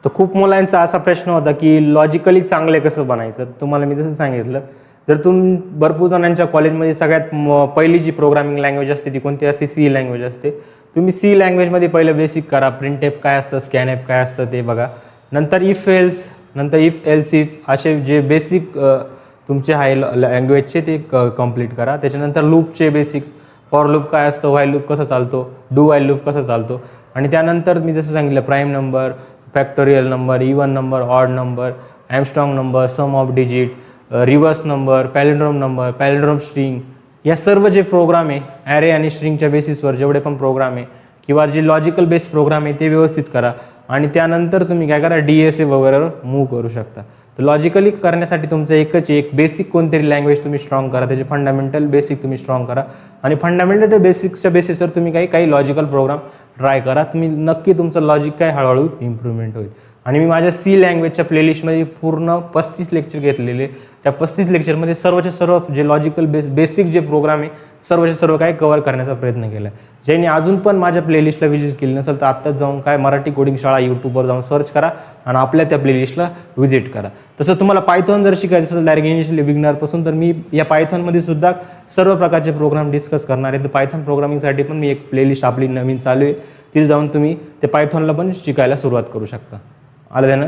तर खूप मुलांचा असा प्रश्न होता की लॉजिकली चांगले कसं बनायचं. तुम्हाला मी तसं सांगितलं, जर भरपूर जणांच्या कॉलेजमध्ये सगळ्यात पहिली जी प्रोग्रामिंग लँग्वेज असते ती कोणती असते, सी लँग्वेज असते. तुम्ही सी लँग्वेजमध्ये पहिलं बेसिक करा, प्रिंट एफ काय असतं, स्कॅन एफ काय असतं ते बघा. नंतर इफ एल्स, नंतर इफ एल्स इफ असे जे बेसिक तुमचे हाय लँग्वेजचे ते कंप्लीट करा. त्याच्यानंतर लूपचे बेसिक्स, फॉर लूप काय असतं, व्हाईल लूप कसं चालतो, डू व्हाईल लूप कसं चालतो. आणि त्यानंतर मी जसं सांगितलं prime number, factorial number, even number, odd number, Armstrong number, sum of digit, reverse number, palindrome string, या सर्व जे प्रोग्राम आहे ॲरे आणि स्ट्रिंगच्या बेसिसवर जेवढे पण प्रोग्राम आहे किंवा जे लॉजिकल बेस्ड प्रोग्राम आहे ते व्यवस्थित करा. आणि त्यानंतर तुम्ही काय करा, DSA वगैरे मूव्ह करू शकता. तर लॉजिकली करण्यासाठी तुमचं एक बेसिक कोणतरी लँग्वेज तुम्ही स्ट्रॉंग करा, त्याचे फंडामेंटल बेसिक तुम्ही स्ट्रॉंग करा. आणि फंडामेंटल बेसिकच्या बेसिसवर तुम्ही काही लॉजिकल प्रोग्राम ट्राय करा. तुम्ही नक्की तुमचं लॉजिक काय हळूहळू इम्प्रूव्हमेंट होईल. आणि मी माझ्या सी लँग्वेजच्या प्लेलिस्टमध्ये पूर्ण 35 लेक्चर घेतलेले. त्या 35 लेक्चरमध्ये सर्वच्या सर्व जे लॉजिकल बेसिक जे प्रोग्राम आहे सर्वच्या सर्व काय कव्हर करण्याचा प्रयत्न केला आहे. ज्यांनी अजून पण माझ्या प्लेलिस्टला व्हिजिट केली नसेल तर आत्ताच जाऊन काय मराठी कोडिंग शाळा यूट्यूबवर जाऊन सर्च करा आणि आपल्या त्या प्लेलिस्टला व्हिजिट करा. तसं तुम्हाला पायथॉन जर शिकायचं असेल डायरेक्ट इनिशियली बिगनरपासून, तर मी या पायथॉनमध्ये सुद्धा सर्व प्रकारचे प्रोग्राम डिस्कस करणार आहे. तर पायथॉन प्रोग्रामिंगसाठी पण मी एक प्लेलिस्ट आपली नवीन चालू आहे, तिथे जाऊन तुम्ही ते पायथॉनला पण शिकायला सुरुवात करू शकता. आलं ना.